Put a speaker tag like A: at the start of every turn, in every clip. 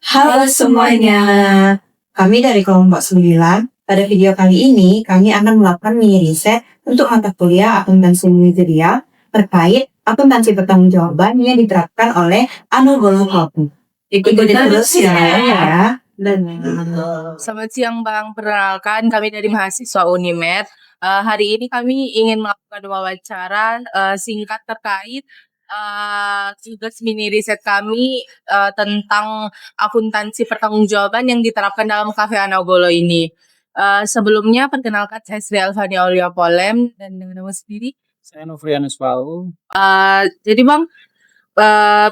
A: Halo semuanya, kami dari kelompok 9. Pada video kali ini, kami akan melakukan mini riset untuk mata kuliah akuntansi manajerial terkait akuntansi pertanggungjawaban yang diterapkan oleh Anugolo Hopi. Ikuti terus ya.
B: Selamat siang Bang, perkenalkan kami dari mahasiswa Unimed. Hari ini kami ingin melakukan wawancara singkat terkait tugas mini riset kami tentang akuntansi pertanggungjawaban yang diterapkan dalam Cafe Anogolo ini. Sebelumnya perkenalkan saya Sri Alfani Aulia Polem dan dengan nama sendiri.
C: Saya Novrianus Pau.
B: Jadi Bang,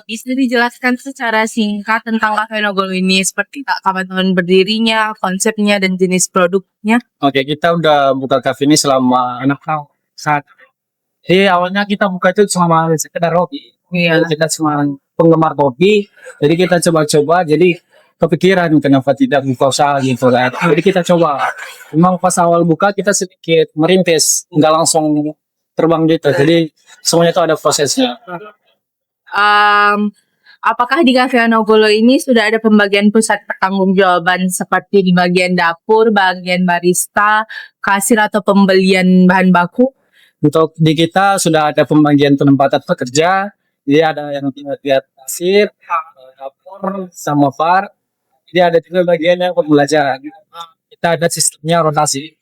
B: bisa dijelaskan secara singkat tentang Cafe Anogolo ini seperti kapan tahun berdirinya, konsepnya dan jenis produknya?
C: Oke, kita udah buka kafe ini selama 6 tahun. Jadi awalnya kita buka itu selama sekedar hobi.
B: Iya.
C: Kita cuma penggemar kopi. Jadi kita coba-coba. Jadi kepikiran kenapa tidak buka usaha gitu kan. Jadi kita coba. Memang pas awal buka kita sedikit merintis, nggak langsung terbang gitu. Jadi semuanya itu ada prosesnya.
B: Apakah di Cafe Anogolo ini sudah ada pembagian pusat pertanggungjawaban seperti di bagian dapur, bagian barista, kasir atau pembelian bahan baku?
C: Untuk di kita sudah ada pembagian penempatan pekerja. Jadi ada yang lihat kasir, dapur, sama VAR. Jadi ada juga bagian yang pembelajaran. Kita ada sistemnya rotasi.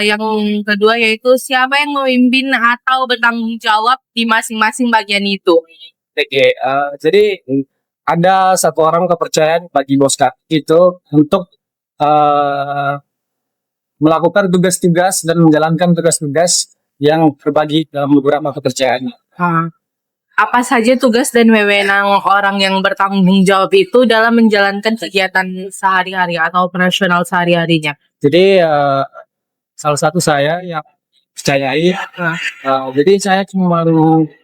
B: Yang kedua yaitu siapa yang memimpin atau bertanggung jawab di masing-masing bagian itu?
C: Oke, jadi ada satu orang kepercayaan bagi bos itu untuk melakukan tugas-tugas dan menjalankan tugas-tugas yang berbagi dalam beberapa pekerjaan.
B: Apa saja tugas dan wewenang orang yang bertanggung jawab itu dalam menjalankan kegiatan sehari-hari atau operasional sehari-harinya?
C: Jadi salah satu saya yang percayai, jadi saya cuma untuk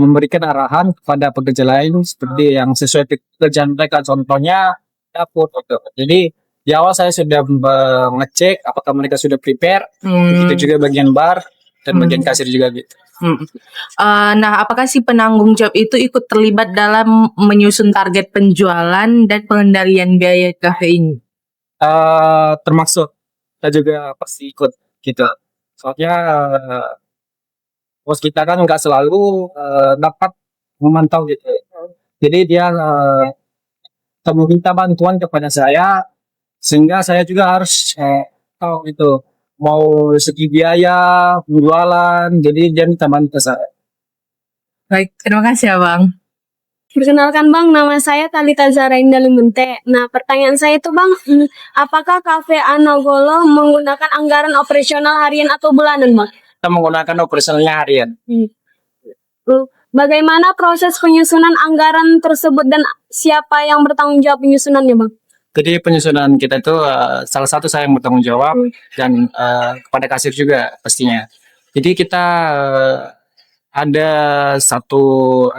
C: memberikan arahan kepada pekerja lain seperti yang sesuai pekerjaan mereka, contohnya dapur. Jadi di awal saya sudah mengecek apakah mereka sudah prepare, begitu juga bagian bar dan bagian kasir juga gitu.
B: Nah, apakah si penanggung jawab itu ikut terlibat dalam menyusun target penjualan dan pengendalian biaya kafe ini?
C: Termasuk kita juga pasti ikut gitu. Soalnya bos kita kan nggak selalu dapat memantau gitu. Jadi dia meminta bantuan kepada saya, sehingga saya juga harus tahu itu mau segi biaya, penjualan, jadi dia minta bantu saya.
B: Baik, terima kasih ya Bang.
D: Perkenalkan Bang, nama saya Talita Zara Indah Lumente. Nah, pertanyaan saya itu Bang, apakah Cafe Anogolo menggunakan anggaran operasional harian atau bulanan Bang?
C: Kita menggunakan operasionalnya harian.
D: Bagaimana proses penyusunan anggaran tersebut dan siapa yang bertanggung jawab penyusunannya Bang?
C: Jadi penyusunan kita itu salah satu saya yang bertanggung jawab dan kepada kasir juga pastinya. Jadi kita ada satu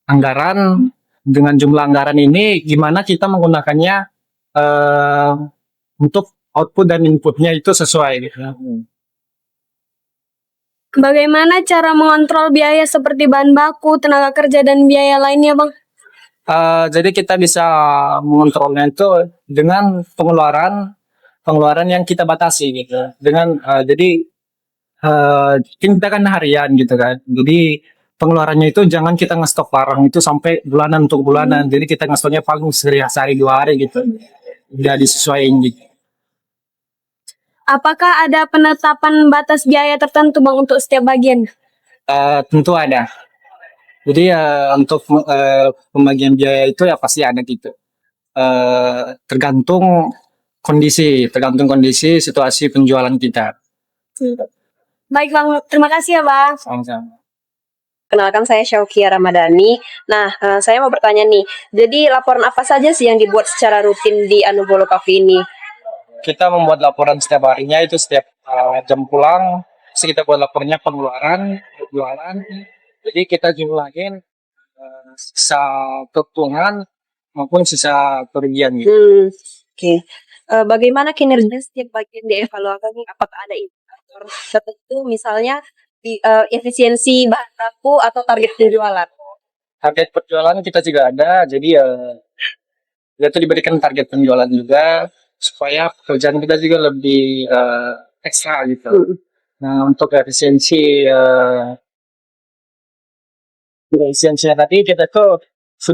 C: anggaran, dengan jumlah anggaran ini gimana kita menggunakannya untuk output dan inputnya itu sesuai gitu.
D: Bagaimana cara mengontrol biaya seperti bahan baku, tenaga kerja dan biaya lainnya Bang?
C: Jadi kita bisa mengontrolnya itu dengan pengeluaran yang kita batasi gitu. Dengan jadi kita kan harian gitu kan. Jadi pengeluarannya itu jangan kita ngestok barang itu sampai bulanan untuk bulanan. Jadi kita ngestoknya paling sehari 2 hari gitu. Udah disesuaikan gitu.
D: Apakah ada penetapan batas biaya tertentu Bang untuk setiap bagian?
C: Tentu ada. Jadi untuk pembagian biaya itu ya pasti ada gitu. Tergantung kondisi situasi penjualan kita.
D: Baik Bang, terima kasih ya Bang.
C: Sama-sama.
E: Kenalkan saya Syaukia Ramadhani. Nah, saya mau bertanya nih. Jadi laporan apa saja sih yang dibuat secara rutin di Anugolo Cafe ini?
C: Kita membuat laporan setiap harinya itu setiap jam pulang. Terus kita buat laporannya pengeluaran, penjualan. Jadi kita jumlahin sisa keuntungan maupun sisa kerugian gitu.
E: Oke. Bagaimana kinerja setiap bagian dievaluasi? Apakah ada indikator tertentu, misalnya di efisiensi bahan baku atau target penjualan?
C: target penjualan kita juga ada, jadi kita diberikan target penjualan juga supaya pekerjaan kita juga lebih ekstra gitu. Nah, untuk efisiensinya tadi kita tuh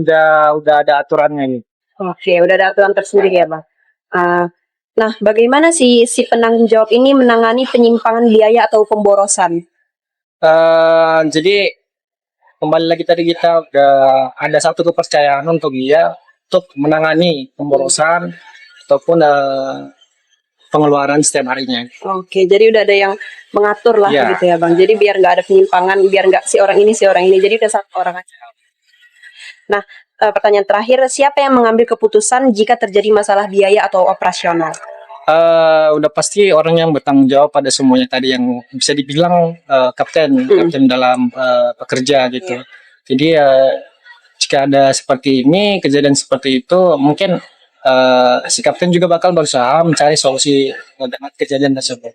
C: udah ada aturannya gitu.
E: Oke, udah ada aturan tersendiri ya, Bang. Nah, bagaimana si penanggung jawab ini menangani penyimpangan biaya atau pemborosan?
C: Jadi kembali lagi tadi kita udah ada satu kepercayaan untuk dia untuk menangani pemborosan ataupun pengeluaran setiap harinya.
E: Oke, jadi udah ada yang mengatur lah
C: Iya.
E: gitu ya, Bang. Jadi biar nggak ada penyimpangan, biar nggak si orang ini, jadi udah satu orang aja. Nah, pertanyaan terakhir, siapa yang mengambil keputusan jika terjadi masalah biaya atau operasional?
C: Udah pasti orang yang bertanggung jawab pada semuanya tadi yang bisa dibilang kapten dalam pekerja gitu. Jadi jika ada seperti ini kejadian seperti itu mungkin si kapten juga bakal berusaha mencari solusi dengan kejadian tersebut.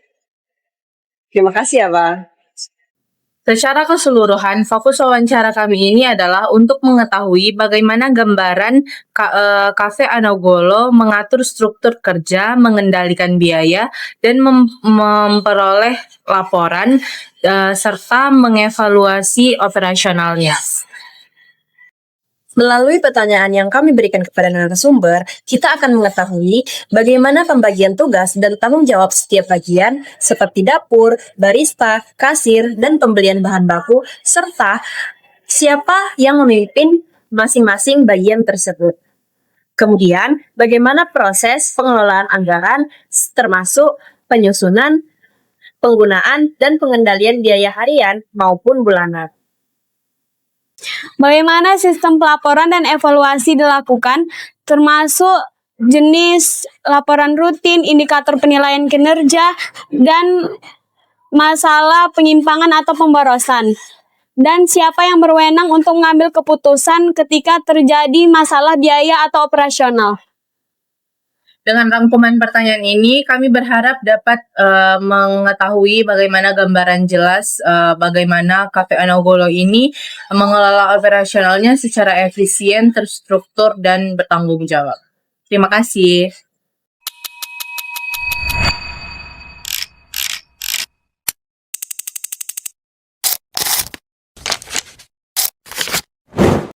E: Terima kasih ya, Bang.
B: Secara keseluruhan, fokus wawancara kami ini adalah untuk mengetahui bagaimana gambaran Cafe Anogolo mengatur struktur kerja, mengendalikan biaya, dan memperoleh laporan serta mengevaluasi operasionalnya.
E: Melalui pertanyaan yang kami berikan kepada narasumber, kita akan mengetahui bagaimana pembagian tugas dan tanggung jawab setiap bagian seperti dapur, barista, kasir, dan pembelian bahan baku, serta siapa yang memimpin masing-masing bagian tersebut. Kemudian, bagaimana proses pengelolaan anggaran termasuk penyusunan, penggunaan, dan pengendalian biaya harian maupun bulanan.
D: Bagaimana sistem pelaporan dan evaluasi dilakukan, termasuk jenis laporan rutin, indikator penilaian kinerja, dan masalah penyimpangan atau pemborosan. Dan siapa yang berwenang untuk mengambil keputusan ketika terjadi masalah biaya atau operasional.
B: Dengan rangkuman pertanyaan ini, kami berharap dapat mengetahui bagaimana gambaran jelas bagaimana Cafe Anogolo ini mengelola operasionalnya secara efisien, terstruktur, dan bertanggung jawab. Terima kasih.